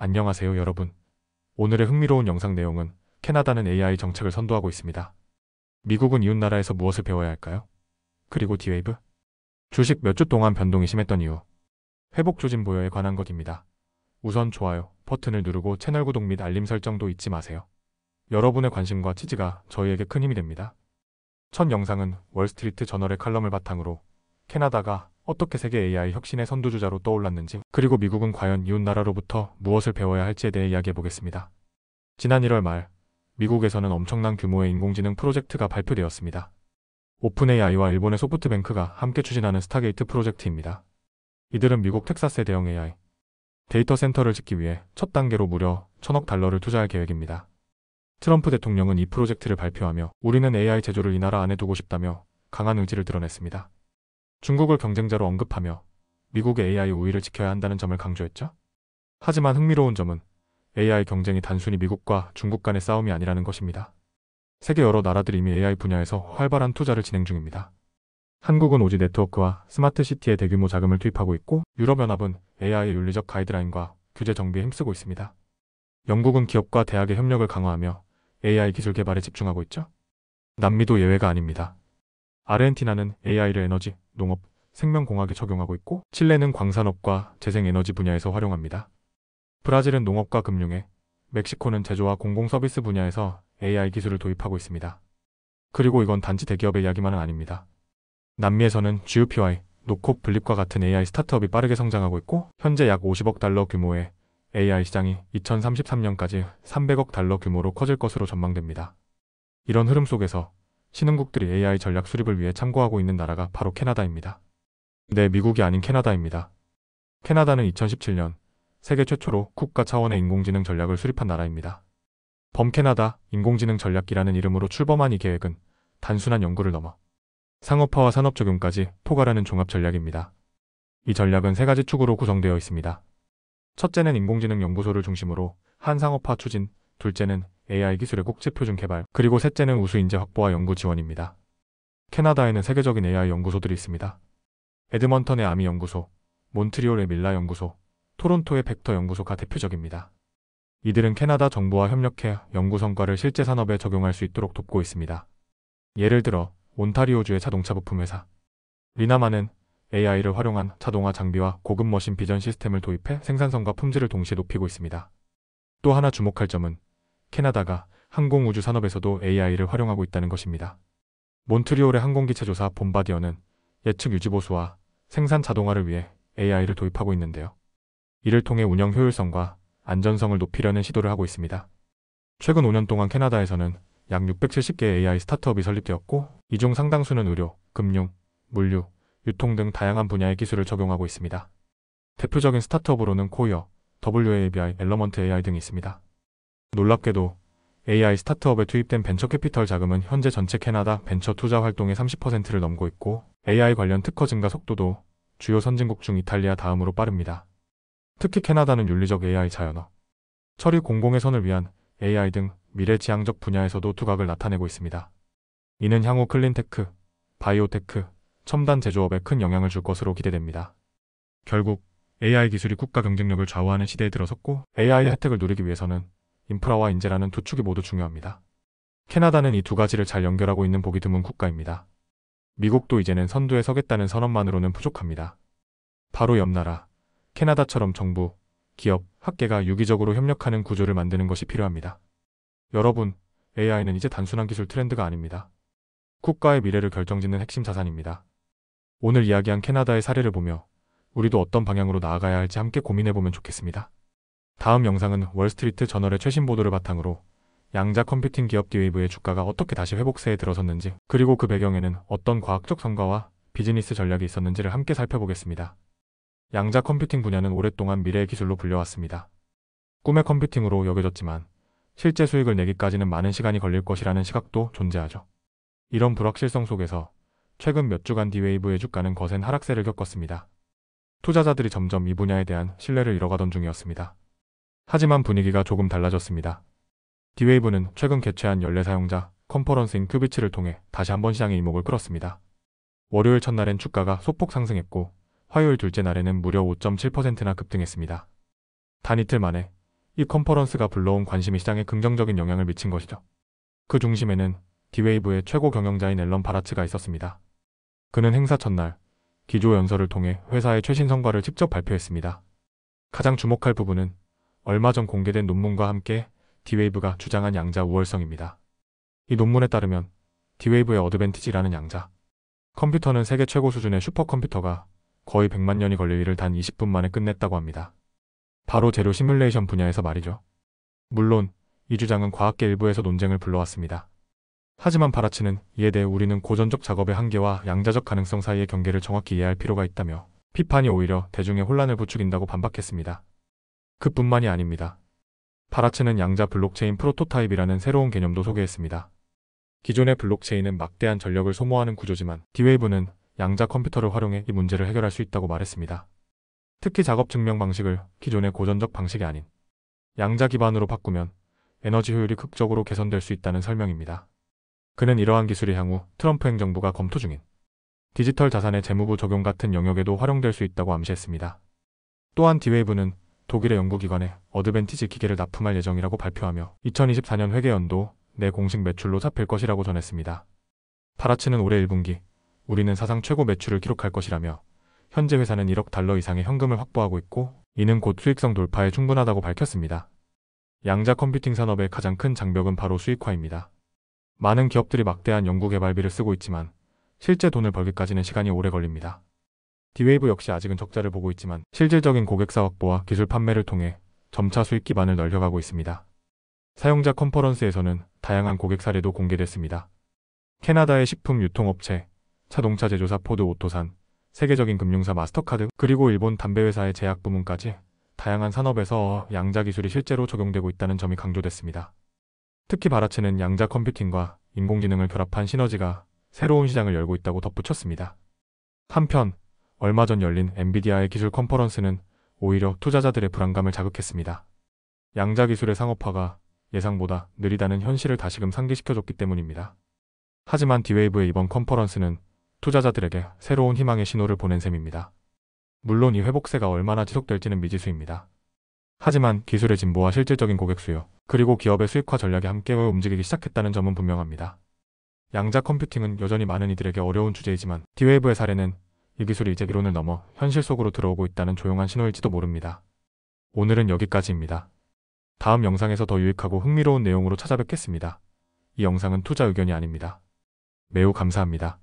안녕하세요, 여러분. 오늘의 흥미로운 영상 내용은 캐나다는 AI 정책을 선도하고 있습니다. 미국은 이웃나라에서 무엇을 배워야 할까요? 그리고 D-Wave? 주식 몇 주 동안 변동이 심했던 이유. 회복 조짐 보여에 관한 것입니다. 우선 좋아요 버튼을 누르고 채널 구독 및 알림 설정도 잊지 마세요. 여러분의 관심과 지지가 저희에게 큰 힘이 됩니다. 첫 영상은 월스트리트 저널의 칼럼을 바탕으로 캐나다가 어떻게 세계 AI 혁신의 선두주자로 떠올랐는지, 그리고 미국은 과연 이웃나라로부터 무엇을 배워야 할지에 대해 이야기해 보겠습니다. 지난 1월 말, 미국에서는 엄청난 규모의 인공지능 프로젝트가 발표되었습니다. 오픈 AI와 일본의 소프트뱅크가 함께 추진하는 스타게이트 프로젝트입니다. 이들은 미국 텍사스의 대형 AI 데이터 센터를 짓기 위해 첫 단계로 무려 1,000억 달러를 투자할 계획입니다. 트럼프 대통령은 이 프로젝트를 발표하며 우리는 AI 제조를 이 나라 안에 두고 싶다며 강한 의지를 드러냈습니다. 중국을 경쟁자로 언급하며 미국의 AI 우위를 지켜야 한다는 점을 강조했죠. 하지만 흥미로운 점은 AI 경쟁이 단순히 미국과 중국 간의 싸움이 아니라는 것입니다. 세계 여러 나라들이 이미 AI 분야에서 활발한 투자를 진행 중입니다. 한국은 오지 네트워크와 스마트 시티에 대규모 자금을 투입하고 있고, 유럽연합은 AI의 윤리적 가이드라인과 규제 정비에 힘쓰고 있습니다. 영국은 기업과 대학의 협력을 강화하며 AI 기술 개발에 집중하고 있죠. 남미도 예외가 아닙니다. 아르헨티나는 AI를 에너지, 농업, 생명공학에 적용하고 있고, 칠레는 광산업과 재생에너지 분야에서 활용합니다. 브라질은 농업과 금융에, 멕시코는 제조와 공공서비스 분야에서 AI 기술을 도입하고 있습니다. 그리고 이건 단지 대기업의 이야기만은 아닙니다. 남미에서는 GUPY, 노콥, 블립과 같은 AI 스타트업이 빠르게 성장하고 있고, 현재 약 50억 달러 규모의 AI 시장이 2033년까지 300억 달러 규모로 커질 것으로 전망됩니다. 이런 흐름 속에서 신흥국들이 AI 전략 수립을 위해 참고하고 있는 나라가 바로 캐나다입니다. 네, 미국이 아닌 캐나다입니다. 캐나다는 2017년 세계 최초로 국가 차원의 인공지능 전략을 수립한 나라입니다. 범캐나다 인공지능 전략기라는 이름으로 출범한 이 계획은 단순한 연구를 넘어 상업화와 산업 적용까지 포괄하는 종합 전략입니다. 이 전략은 세 가지 축으로 구성되어 있습니다. 첫째는 인공지능 연구소를 중심으로 한상업화 추진, 둘째는 AI 기술의 국제표준 개발, 그리고 셋째는 우수 인재 확보와 연구 지원입니다. 캐나다에는 세계적인 AI 연구소들이 있습니다. 에드먼턴의 아미 연구소, 몬트리올의 밀라 연구소, 토론토의 벡터 연구소가 대표적입니다. 이들은 캐나다 정부와 협력해 연구 성과를 실제 산업에 적용할 수 있도록 돕고 있습니다. 예를 들어 온타리오주의 자동차 부품 회사 리나마는 AI를 활용한 자동화 장비와 고급 머신 비전 시스템을 도입해 생산성과 품질을 동시에 높이고 있습니다. 또 하나 주목할 점은 캐나다가 항공우주 산업에서도 AI를 활용하고 있다는 것입니다. 몬트리올의 항공기체조사 봄바디어는 예측 유지보수와 생산 자동화를 위해 AI를 도입하고 있는데요. 이를 통해 운영 효율성과 안전성을 높이려는 시도를 하고 있습니다. 최근 5년 동안 캐나다에서는 약 670개의 AI 스타트업이 설립되었고, 이 중 상당수는 의료, 금융, 물류, 유통 등 다양한 분야의 기술을 적용하고 있습니다. 대표적인 스타트업으로는 코이어, WABI, 엘러먼트 AI 등이 있습니다. 놀랍게도 AI 스타트업에 투입된 벤처 캐피털 자금은 현재 전체 캐나다 벤처 투자 활동의 30%를 넘고 있고, AI 관련 특허 증가 속도도 주요 선진국 중 이탈리아 다음으로 빠릅니다. 특히 캐나다는 윤리적 AI 자연어, 처리 공공의 선을 위한 AI 등 미래지향적 분야에서도 두각을 나타내고 있습니다. 이는 향후 클린테크, 바이오테크, 첨단 제조업에 큰 영향을 줄 것으로 기대됩니다. 결국 AI 기술이 국가 경쟁력을 좌우하는 시대에 들어섰고, AI의 혜택을 누리기 위해서는 인프라와 인재라는 두 축이 모두 중요합니다. 캐나다는 이 두 가지를 잘 연결하고 있는 보기 드문 국가입니다. 미국도 이제는 선두에 서겠다는 선언만으로는 부족합니다. 바로 옆 나라 캐나다처럼 정부, 기업, 학계가 유기적으로 협력하는 구조를 만드는 것이 필요합니다. 여러분, AI는 이제 단순한 기술 트렌드가 아닙니다. 국가의 미래를 결정짓는 핵심 자산입니다. 오늘 이야기한 캐나다의 사례를 보며 우리도 어떤 방향으로 나아가야 할지 함께 고민해보면 좋겠습니다. 다음 영상은 월스트리트 저널의 최신 보도를 바탕으로 양자 컴퓨팅 기업 D-Wave의 주가가 어떻게 다시 회복세에 들어섰는지, 그리고 그 배경에는 어떤 과학적 성과와 비즈니스 전략이 있었는지를 함께 살펴보겠습니다. 양자 컴퓨팅 분야는 오랫동안 미래의 기술로 불려왔습니다. 꿈의 컴퓨팅으로 여겨졌지만 실제 수익을 내기까지는 많은 시간이 걸릴 것이라는 시각도 존재하죠. 이런 불확실성 속에서 최근 몇 주간 D-Wave의 주가는 거센 하락세를 겪었습니다. 투자자들이 점점 이 분야에 대한 신뢰를 잃어가던 중이었습니다. 하지만 분위기가 조금 달라졌습니다. D-Wave는 최근 개최한 연례 사용자 컨퍼런스인 큐비츠를 통해 다시 한번 시장의 이목을 끌었습니다. 월요일 첫날엔 주가가 소폭 상승했고, 화요일 둘째 날에는 무려 5.7%나 급등했습니다. 단 이틀 만에 이 컨퍼런스가 불러온 관심이 시장에 긍정적인 영향을 미친 것이죠. 그 중심에는 D-Wave의 최고 경영자인 앨런 바라츠가 있었습니다. 그는 행사 첫날 기조 연설을 통해 회사의 최신 성과를 직접 발표했습니다. 가장 주목할 부분은 얼마 전 공개된 논문과 함께 D-Wave가 주장한 양자 우월성입니다. 이 논문에 따르면 D-Wave의 어드밴티지라는 양자 컴퓨터는 세계 최고 수준의 슈퍼컴퓨터가 거의 100만 년이 걸릴 일을 단 20분 만에 끝냈다고 합니다. 바로 재료 시뮬레이션 분야에서 말이죠. 물론 이 주장은 과학계 일부에서 논쟁을 불러왔습니다. 하지만 바라츠는 이에 대해 우리는 고전적 작업의 한계와 양자적 가능성 사이의 경계를 정확히 이해할 필요가 있다며 비판이 오히려 대중의 혼란을 부추긴다고 반박했습니다. 그뿐만이 아닙니다. 바라츠는 양자 블록체인 프로토타입이라는 새로운 개념도 소개했습니다. 기존의 블록체인은 막대한 전력을 소모하는 구조지만 D-Wave는 양자 컴퓨터를 활용해 이 문제를 해결할 수 있다고 말했습니다. 특히 작업 증명 방식을 기존의 고전적 방식이 아닌 양자 기반으로 바꾸면 에너지 효율이 극적으로 개선될 수 있다는 설명입니다. 그는 이러한 기술이 향후 트럼프 행정부가 검토 중인 디지털 자산의 재무부 적용 같은 영역에도 활용될 수 있다고 암시했습니다. 또한 D-Wave는 독일의 연구기관에 어드밴티지 기계를 납품할 예정이라고 발표하며 2024년 회계연도 내 공식 매출로 잡힐 것이라고 전했습니다. 바라츠는 올해 1분기 우리는 사상 최고 매출을 기록할 것이라며 현재 회사는 1억 달러 이상의 현금을 확보하고 있고 이는 곧 수익성 돌파에 충분하다고 밝혔습니다. 양자 컴퓨팅 산업의 가장 큰 장벽은 바로 수익화입니다. 많은 기업들이 막대한 연구개발비를 쓰고 있지만 실제 돈을 벌기까지는 시간이 오래 걸립니다. D-Wave 역시 아직은 적자를 보고 있지만 실질적인 고객사 확보와 기술 판매를 통해 점차 수익 기반을 넓혀가고 있습니다. 사용자 컨퍼런스에서는 다양한 고객 사례도 공개됐습니다. 캐나다의 식품 유통업체, 자동차 제조사 포드 오토산, 세계적인 금융사 마스터카드, 그리고 일본 담배회사의 제약 부문까지 다양한 산업에서 양자 기술이 실제로 적용되고 있다는 점이 강조됐습니다. 특히 바라츠는 양자 컴퓨팅과 인공지능을 결합한 시너지가 새로운 시장을 열고 있다고 덧붙였습니다. 한편 얼마 전 열린 엔비디아의 기술 컨퍼런스는 오히려 투자자들의 불안감을 자극했습니다. 양자 기술의 상업화가 예상보다 느리다는 현실을 다시금 상기시켜줬기 때문입니다. 하지만 D-Wave의 이번 컨퍼런스는 투자자들에게 새로운 희망의 신호를 보낸 셈입니다. 물론 이 회복세가 얼마나 지속될지는 미지수입니다. 하지만 기술의 진보와 실질적인 고객 수요, 그리고 기업의 수익화 전략이 함께 움직이기 시작했다는 점은 분명합니다. 양자 컴퓨팅은 여전히 많은 이들에게 어려운 주제이지만 D-Wave의 사례는 이 기술이 이제 이론을 넘어 현실 속으로 들어오고 있다는 조용한 신호일지도 모릅니다. 오늘은 여기까지입니다. 다음 영상에서 더 유익하고 흥미로운 내용으로 찾아뵙겠습니다. 이 영상은 투자 의견이 아닙니다. 매우 감사합니다.